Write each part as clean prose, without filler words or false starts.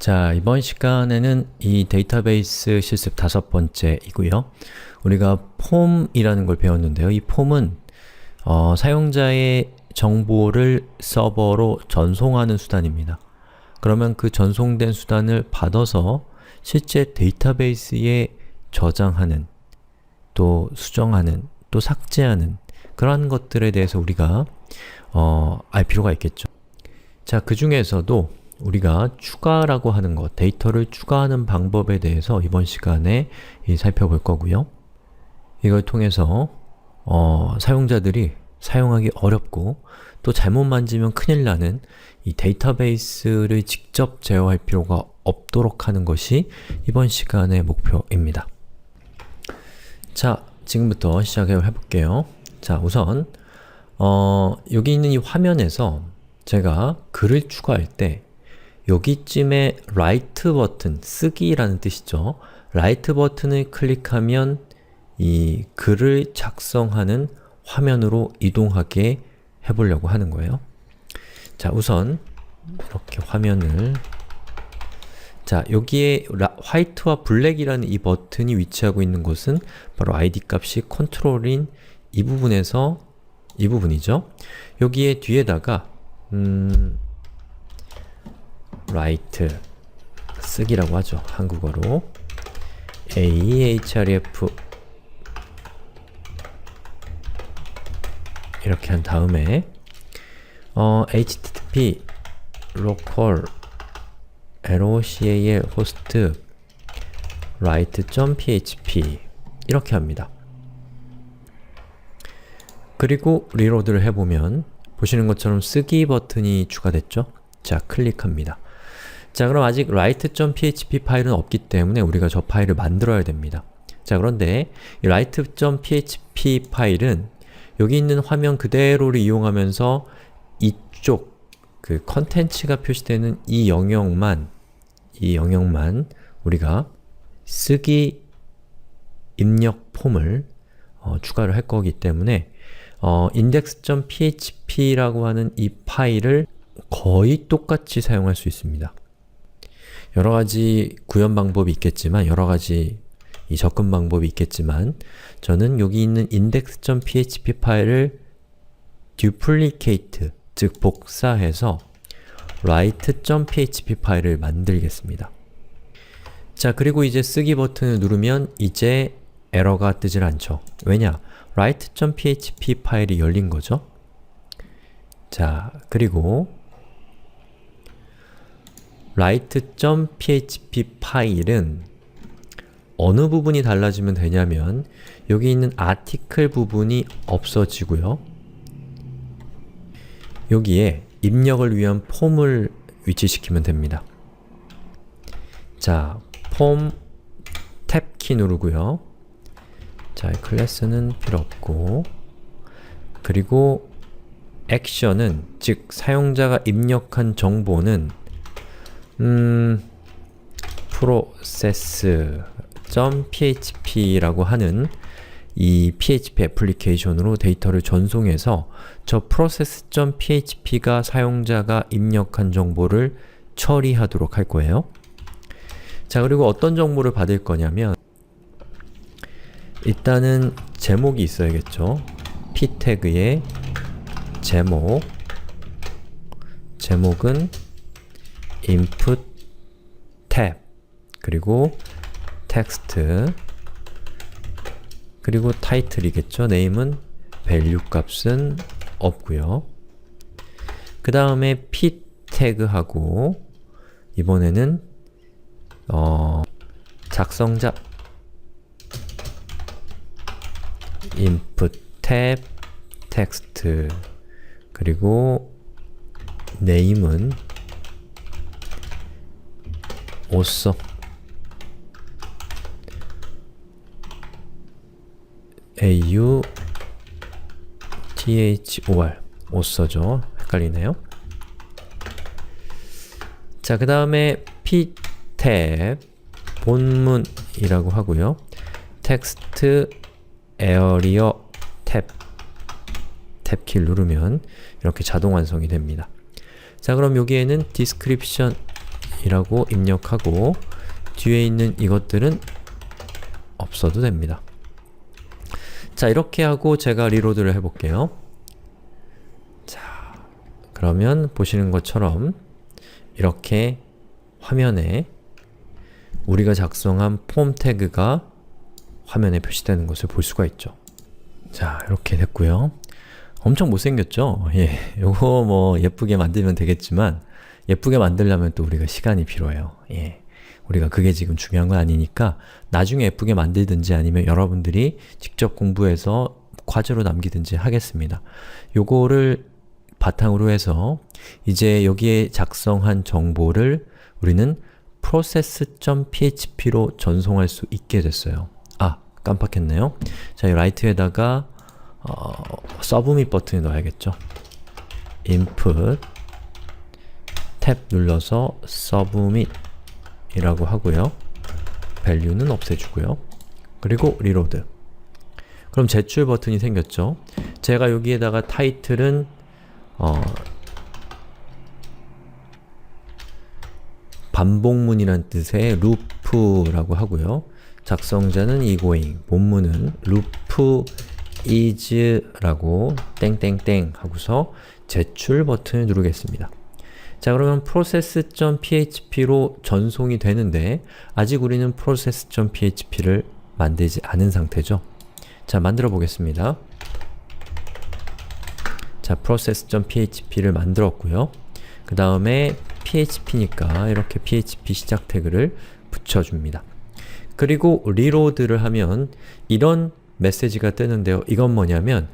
자, 이번 시간에는 이 데이터베이스 실습 5번째이고요. 우리가 폼이라는 걸 배웠는데요. 이 폼은 사용자의 정보를 서버로 전송하는 수단입니다. 그러면 그 전송된 수단을 받아서 실제 데이터베이스에 저장하는, 또 수정하는, 또 삭제하는 그러한 것들에 대해서 우리가 알 필요가 있겠죠. 자, 그 중에서도 우리가 추가라고 하는 것, 데이터를 추가하는 방법에 대해서 이번 시간에 살펴볼 거고요. 이걸 통해서 사용자들이 사용하기 어렵고 또 잘못 만지면 큰일 나는 이 데이터베이스를 직접 제어할 필요가 없도록 하는 것이 이번 시간의 목표입니다. 자, 지금부터 시작을 해볼게요. 자, 우선 여기 있는 이 화면에서 제가 글을 추가할 때 여기쯤에 Write 버튼, 쓰기라는 뜻이죠. Write 버튼을 클릭하면 이 글을 작성하는 화면으로 이동하게 해보려고 하는 거예요. 자, 우선 이렇게 화면을 여기에 화이트와 블랙이라는 이 버튼이 위치하고 있는 곳은 바로 id 값이 컨트롤인 이 부분이죠. 여기에 뒤에다가 write, 쓰기라고 하죠. 한국어로 ahref 이렇게 한 다음에 http local local host write.php 이렇게 합니다. 그리고 리로드를 해보면 보시는 것처럼 쓰기 버튼이 추가됐죠? 자, 클릭합니다. 자, 그럼 아직 write.php 파일은 없기 때문에 우리가 저 파일을 만들어야 됩니다. 자, 그런데 이 write.php 파일은 여기 있는 화면 그대로를 이용하면서 이쪽 그 컨텐츠가 표시되는 이 영역만 우리가 쓰기 입력 폼을 추가를 할 거기 때문에 index.php라고 하는 이 파일을 거의 똑같이 사용할 수 있습니다. 여러가지 구현 방법이 있겠지만, 여러가지 이 접근 방법이 있겠지만 저는 여기 있는 index.php 파일을 duplicate, 즉 복사해서 write.php 파일을 만들겠습니다. 자, 그리고 이제 쓰기 버튼을 누르면 이제 에러가 뜨질 않죠. 왜냐? write.php 파일이 열린 거죠. 자, 그리고 write.php 파일은 어느 부분이 달라지면 되냐면 여기 있는 아티클 부분이 없어지고요. 여기에 입력을 위한 폼을 위치시키면 됩니다. 자, 폼 탭키 누르고요. 자, 클래스는 필요 없고, 그리고 액션은, 즉 사용자가 입력한 정보는 process.php라고 하는 이 PHP 애플리케이션으로 데이터를 전송해서 저 process.php가 사용자가 입력한 정보를 처리하도록 할 거예요. 자, 그리고 어떤 정보를 받을 거냐면 일단은 제목이 있어야겠죠. p 태그의 제목은 input 탭, 그리고 text, 그리고 title이겠죠. name은 value 값은 없고요. 그 다음에 p 태그하고 이번에는 작성자 input 탭 text, 그리고 name은 author, author, 헷갈리네요. 자, 그 다음에 p-탭, 본문이라고 하고요. text area 탭키를 누르면 이렇게 자동 완성이 됩니다. 자, 그럼 여기에는 description 이라고 입력하고 뒤에 있는 이것들은 없어도 됩니다. 자, 이렇게 하고 제가 리로드를 해볼게요. 자, 그러면 보시는 것처럼 이렇게 화면에 우리가 작성한 폼 태그가 화면에 표시되는 것을 볼 수가 있죠. 자, 이렇게 됐고요. 엄청 못생겼죠? 예, 요거 뭐 예쁘게 만들면 되겠지만 예쁘게 만들려면 또 우리가 시간이 필요해요. 예, 우리가 그게 지금 중요한 건 아니니까 나중에 예쁘게 만들든지 아니면 여러분들이 직접 공부해서 과제로 남기든지 하겠습니다. 요거를 바탕으로 해서 이제 여기에 작성한 정보를 우리는 process.php로 전송할 수 있게 됐어요. 아, 깜빡했네요. 자, 이 라이트에다가 서브밋 버튼을 넣어야겠죠. input 탭 눌러서 submit 이라고 하고요. value는 없애주고요. 그리고 reload. 그럼 제출 버튼이 생겼죠. 제가 여기에다가 타이틀은 반복문이란 뜻의 loop라고 하고요. 작성자는 egoing, 본문은 loop is 라고 땡땡땡 하고서 제출 버튼을 누르겠습니다. 자, 그러면 process.php로 전송이 되는데 아직 우리는 process.php를 만들지 않은 상태죠. 자, 만들어 보겠습니다. 자, process.php를 만들었고요. 그 다음에 php니까 이렇게 php 시작 태그를 붙여줍니다. 그리고 reload를 하면 이런 메시지가 뜨는데요. 이건 뭐냐면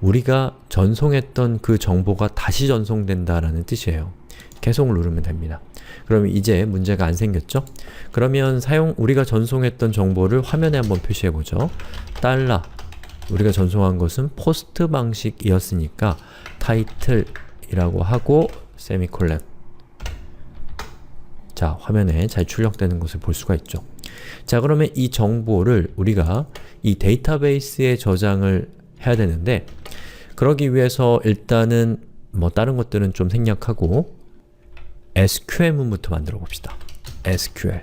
우리가 전송했던 그 정보가 다시 전송된다라는 뜻이에요. 계속 누르면 됩니다. 그럼 이제 문제가 안 생겼죠? 그러면 우리가 전송했던 정보를 화면에 한번 표시해보죠. 달러 우리가 전송한 것은 포스트 방식이었으니까 타이틀이라고 하고 세미콜론. 자, 화면에 잘 출력되는 것을 볼 수가 있죠. 자, 그러면 이 정보를 우리가 이 데이터베이스에 저장을 해야 되는데 그러기 위해서 일단은 뭐 다른 것들은 좀 생략하고 SQL문부터 만들어 봅시다. SQL.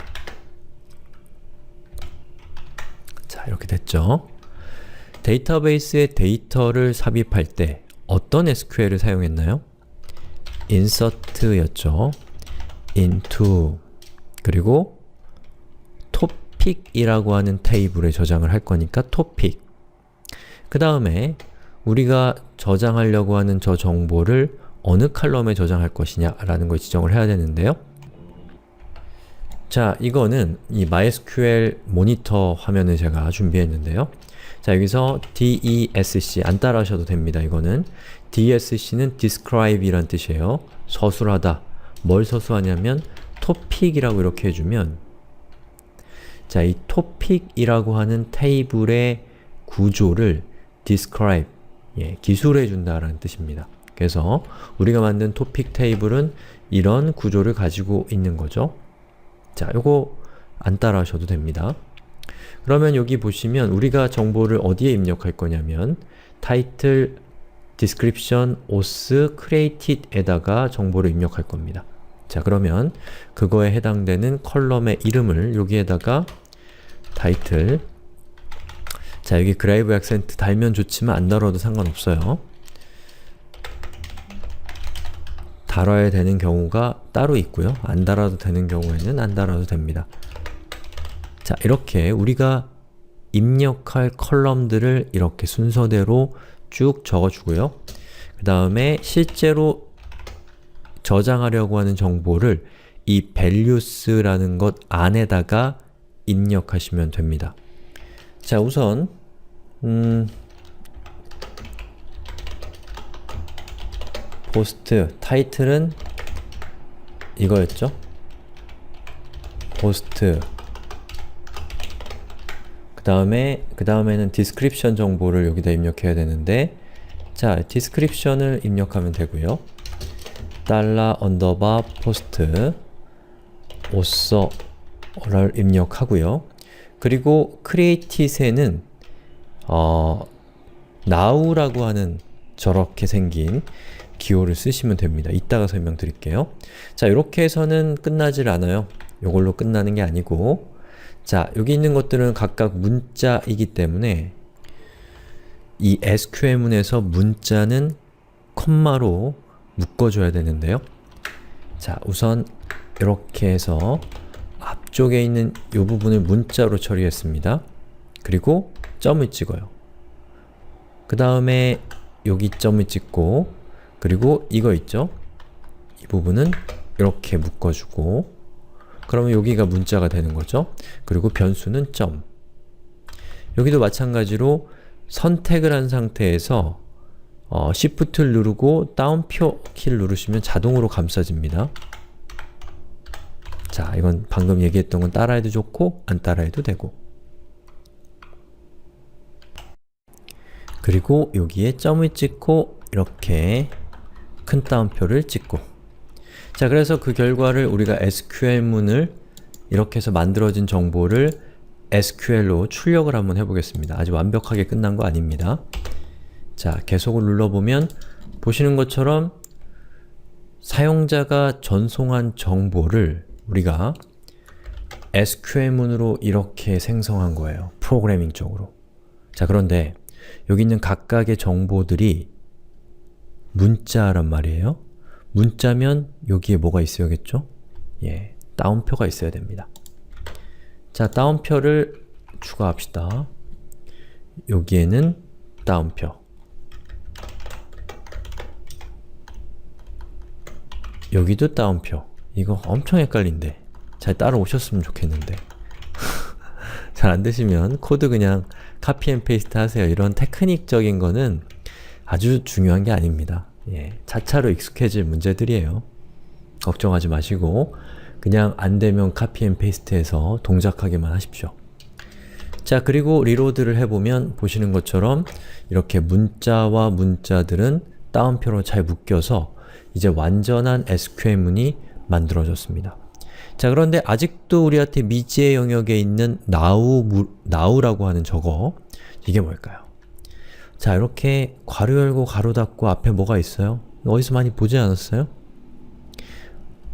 자, 이렇게 됐죠? 데이터베이스에 데이터를 삽입할 때 어떤 SQL을 사용했나요? insert였죠. into 그리고 topic이라고 하는 테이블에 저장을 할 거니까 topic. 그 다음에 우리가 저장하려고 하는 저 정보를 어느 칼럼에 저장할 것이냐 라는 걸 지정을 해야 되는데요. 자, 이거는 이 MySQL 모니터 화면을 제가 준비했는데요. 자, 여기서 DESC 안 따라하셔도 됩니다. 이거는 DESC는 describe 이란 뜻이에요. 서술하다. 뭘 서술하냐면 topic이라고 이렇게 해주면 자, 이 topic이라고 하는 테이블의 구조를 describe, 기술해 준다라는 뜻입니다. 그래서 우리가 만든 topic 테이블은 이런 구조를 가지고 있는 거죠. 자, 요거 안 따라하셔도 됩니다. 그러면 여기 보시면 우리가 정보를 어디에 입력할 거냐면 title, description, auth, created에다가 정보를 입력할 겁니다. 자, 그러면 그거에 해당되는 컬럼의 이름을 여기에다가 title, 자, 여기 그레이브 액센트 달면 좋지만 안 달아도 상관없어요. 달아야 되는 경우가 따로 있고요. 안 달아도 되는 경우에는 안 달아도 됩니다. 자, 이렇게 우리가 입력할 컬럼들을 이렇게 순서대로 쭉 적어주고요. 그 다음에 실제로 저장하려고 하는 정보를 이 values라는 것 안에다가 입력하시면 됩니다. 자, 우선 post, 타이틀은 이거였죠? post 그 다음에는 description 정보를 여기다 입력해야 되는데 자, description을 입력하면 되고요. $_post author를 입력하고요. 그리고 create에는 now라고 하는 저렇게 생긴 기호를 쓰시면 됩니다. 이따가 설명드릴게요. 자, 이렇게 해서는 끝나질 않아요. 이걸로 끝나는 게 아니고, 자, 여기 있는 것들은 각각 문자이기 때문에 이 SQL문에서 문자는 콤마로 묶어줘야 되는데요. 자, 우선 이렇게 해서 앞쪽에 있는 이 부분을 문자로 처리했습니다. 그리고 점을 찍어요. 그 다음에 여기 점을 찍고, 그리고 이거 있죠? 이 부분은 이렇게 묶어주고, 그러면 여기가 문자가 되는 거죠. 그리고 변수는 점. 여기도 마찬가지로 선택을 한 상태에서 Shift를 누르고 다운표 키를 누르시면 자동으로 감싸집니다. 자, 이건 방금 얘기했던 건 따라해도 좋고 안 따라해도 되고, 그리고 여기에 점을 찍고 이렇게 큰 따옴표를 찍고, 자, 그래서 그 결과를 우리가 SQL문을 이렇게 해서 만들어진 정보를 SQL로 출력을 한번 해보겠습니다. 아직 완벽하게 끝난 거 아닙니다. 자, 계속을 눌러보면 보시는 것처럼 사용자가 전송한 정보를 우리가 SQL문으로 이렇게 생성한 거예요. 프로그래밍적으로. 자, 그런데 여기 있는 각각의 정보들이 문자란 말이에요. 문자면 여기에 뭐가 있어야겠죠? 예, 따옴표가 있어야 됩니다. 자, 따옴표를 추가합시다. 여기에는 따옴표, 여기도 따옴표. 이거 엄청 헷갈린데 잘 따라오셨으면 좋겠는데 잘 안되시면 코드 그냥 카피 앤 페이스트 하세요. 이런 테크닉적인 거는 아주 중요한 게 아닙니다. 예, 차차로 익숙해질 문제들이에요. 걱정하지 마시고 그냥 안되면 카피 앤 페이스트 해서 동작하기만 하십시오. 자, 그리고 리로드를 해보면 보시는 것처럼 이렇게 문자와 문자들은 따옴표로 잘 묶여서 이제 완전한 SQL문이 만들어졌습니다. 자, 그런데 아직도 우리한테 미지의 영역에 있는 now라고 하는 저거, 이게 뭘까요? 자, 이렇게 괄호 열고 괄호 닫고 앞에 뭐가 있어요? 어디서 많이 보지 않았어요?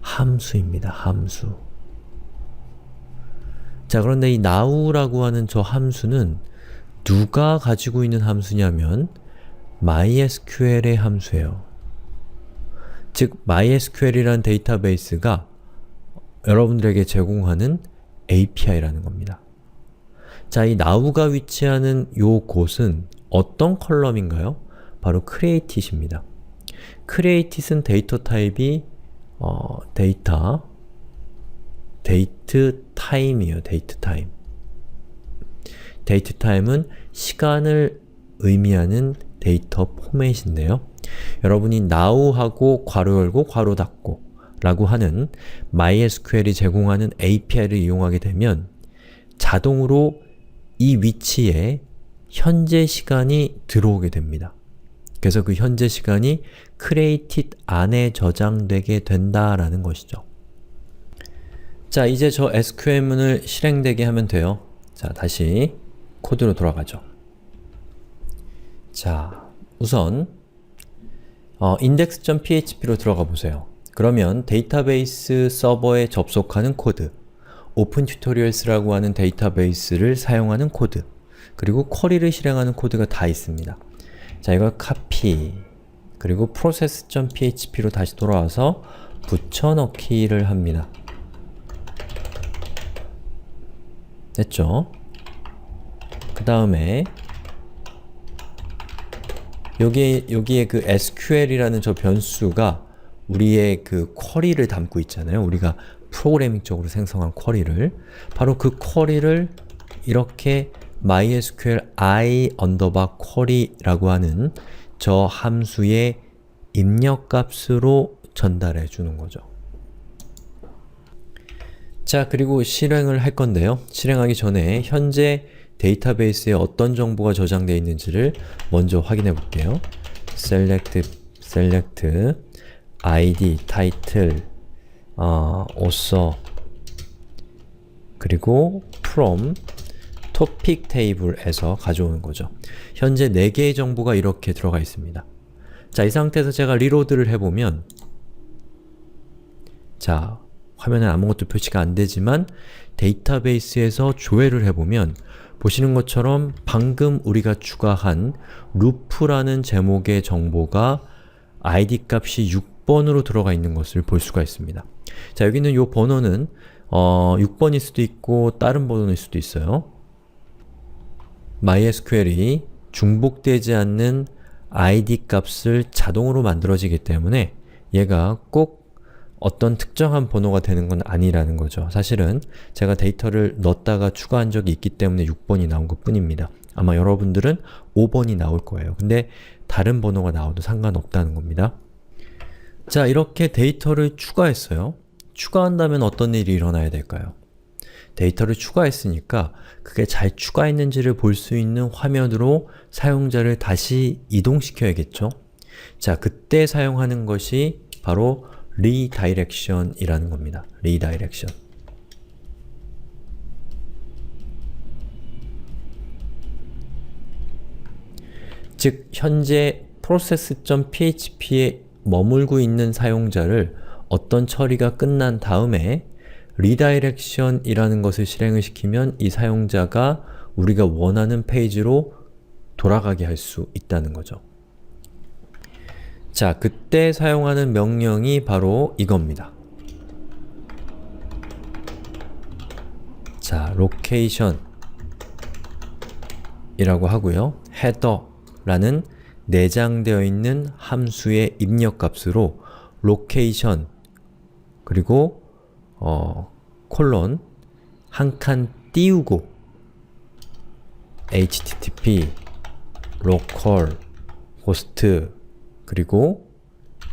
함수입니다. 함수. 자, 그런데 이 now라고 하는 저 함수는 누가 가지고 있는 함수냐면 MySQL의 함수예요. 즉, MySQL이라는 데이터베이스가 여러분들에게 제공하는 API라는 겁니다. 자, 이 now가 위치하는 요 곳은 어떤 컬럼인가요? 바로 create입니다. create은 데이터 타입이 date time이에요. date time. date time은 시간을 의미하는 데이터 포맷인데요. 여러분이 now하고 괄호 열고 괄호 닫고 라고 하는 MySQL이 제공하는 API를 이용하게 되면 자동으로 이 위치에 현재 시간이 들어오게 됩니다. 그래서 그 현재 시간이 created 안에 저장되게 된다라는 것이죠. 자, 이제 저 SQL문을 실행되게 하면 돼요. 자, 다시 코드로 돌아가죠. 자, 우선 index.php로 들어가 보세요. 그러면 데이터베이스 서버에 접속하는 코드, 오픈튜토리얼스라고 하는 데이터베이스를 사용하는 코드, 그리고 쿼리를 실행하는 코드가 다 있습니다. 자, 이걸 카피, 그리고 process.php로 다시 돌아와서 붙여넣기를 합니다. 됐죠? 그 다음에 여기에 그 SQL이라는 저 변수가 우리의 그 쿼리를 담고 있잖아요. 우리가 프로그래밍적으로 생성한 쿼리를, 바로 그 쿼리를 이렇게 MySQL i_query라고 하는 저 함수의 입력값으로 전달해 주는 거죠. 자, 그리고 실행을 할 건데요. 실행하기 전에 현재 데이터베이스에 어떤 정보가 저장되어 있는지를 먼저 확인해 볼게요. select id, title, author, 그리고 from topic table에서 가져오는 거죠. 현재 4개의 정보가 이렇게 들어가 있습니다. 자, 이 상태에서 제가 리로드를 해보면 자, 화면에 아무것도 표시가 안 되지만 데이터베이스에서 조회를 해보면 보시는 것처럼 방금 우리가 추가한 루프라는 제목의 정보가 id 값이 6번으로 들어가 있는 것을 볼 수가 있습니다. 자, 여기 있는 이 번호는 6번일 수도 있고 다른 번호일 수도 있어요. MySQL이 중복되지 않는 id 값을 자동으로 만들어지기 때문에 얘가 꼭 어떤 특정한 번호가 되는 건 아니라는 거죠. 사실은 제가 데이터를 넣었다가 추가한 적이 있기 때문에 6번이 나온 것 뿐입니다. 아마 여러분들은 5번이 나올 거예요. 근데 다른 번호가 나와도 상관없다는 겁니다. 자, 이렇게 데이터를 추가했어요. 추가한다면 어떤 일이 일어나야 될까요? 데이터를 추가했으니까 그게 잘 추가했는지를 볼 수 있는 화면으로 사용자를 다시 이동시켜야겠죠? 자, 그때 사용하는 것이 바로 리다이렉션이라는 겁니다. 리다이렉션. 즉, 현재 process.php에 머물고 있는 사용자를 어떤 처리가 끝난 다음에 리다이렉션이라는 것을 실행을 시키면 이 사용자가 우리가 원하는 페이지로 돌아가게 할 수 있다는 거죠. 자, 그때 사용하는 명령이 바로 이겁니다. 자, location 이라고 하고요. header라는 내장되어 있는 함수의 입력값으로 location 그리고 콜론 한 칸 띄우고 http local host 그리고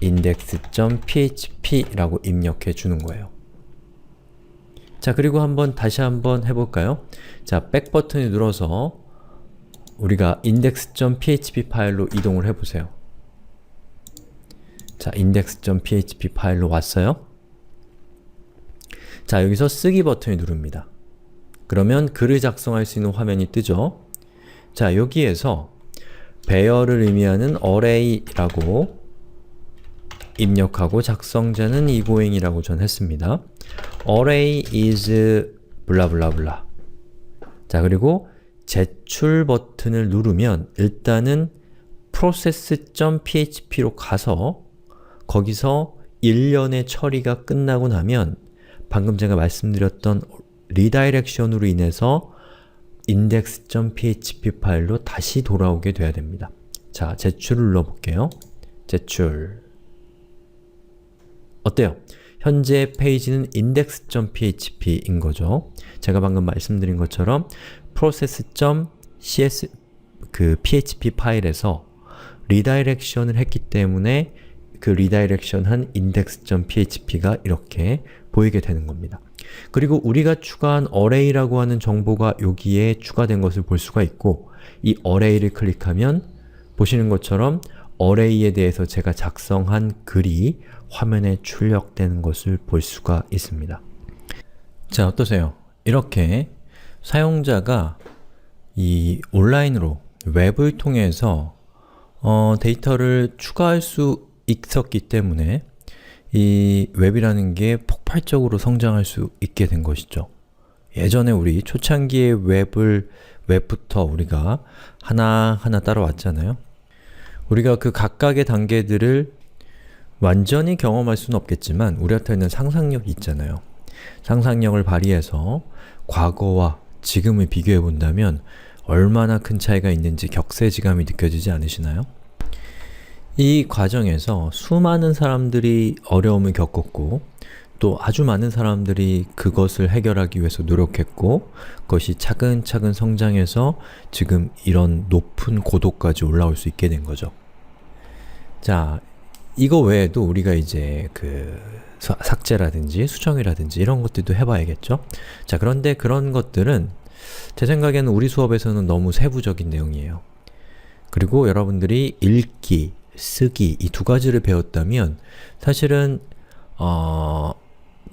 index.php 라고 입력해 주는 거예요. 자, 그리고 다시 한번 해볼까요? 자, 백 버튼을 눌러서 우리가 index.php 파일로 이동을 해보세요. 자, index.php 파일로 왔어요. 자, 여기서 쓰기 버튼을 누릅니다. 그러면 글을 작성할 수 있는 화면이 뜨죠? 자, 여기에서 배열을 의미하는 array라고 입력하고 작성자는 이고잉이라고 전 했습니다. array is 블라블라블라. 자, 그리고 제출 버튼을 누르면 일단은 process.php로 가서 거기서 일련의 처리가 끝나고 나면 방금 제가 말씀드렸던 리다이렉션으로 인해서 index.php 파일로 다시 돌아오게 돼야 됩니다. 자, 제출을 눌러볼게요. 제출. 어때요? 현재 페이지는 index.php인 거죠. 제가 방금 말씀드린 것처럼 process.php 파일에서 리다이렉션을 했기 때문에 그 리다이렉션한 index.php가 이렇게 보이게 되는 겁니다. 그리고 우리가 추가한 array라고 하는 정보가 여기에 추가된 것을 볼 수가 있고 이 array를 클릭하면 보시는 것처럼 array에 대해서 제가 작성한 글이 화면에 출력되는 것을 볼 수가 있습니다. 자, 어떠세요? 이렇게 사용자가 이 온라인으로 웹을 통해서 데이터를 추가할 수 있었기 때문에 이 웹이라는 게 폭발적으로 성장할 수 있게 된 것이죠. 예전에 우리 초창기의 웹부터 우리가 하나하나 따라왔잖아요. 우리가 그 각각의 단계들을 완전히 경험할 수는 없겠지만 우리한테는 상상력이 있잖아요. 상상력을 발휘해서 과거와 지금을 비교해 본다면 얼마나 큰 차이가 있는지 격세지감이 느껴지지 않으시나요? 이 과정에서 수많은 사람들이 어려움을 겪었고 또 아주 많은 사람들이 그것을 해결하기 위해서 노력했고 그것이 차근차근 성장해서 지금 이런 높은 고도까지 올라올 수 있게 된 거죠. 자, 이거 외에도 우리가 이제 그 삭제라든지 수정이라든지 이런 것들도 해봐야겠죠? 자, 그런데 그런 것들은 제 생각에는 우리 수업에서는 너무 세부적인 내용이에요. 그리고 여러분들이 읽기, 쓰기 이 두 가지를 배웠다면 사실은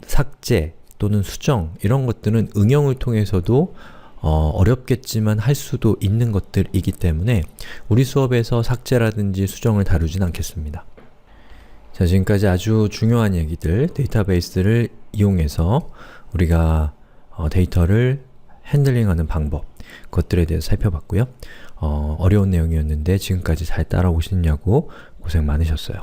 삭제 또는 수정 이런 것들은 응용을 통해서도 어렵겠지만 할 수도 있는 것들이기 때문에 우리 수업에서 삭제라든지 수정을 다루진 않겠습니다. 자, 지금까지 아주 중요한 얘기들, 데이터베이스를 이용해서 우리가 데이터를 핸들링하는 방법, 그것들에 대해서 살펴봤고요. 어려운 내용이었는데 지금까지 잘 따라오시느냐고 고생 많으셨어요.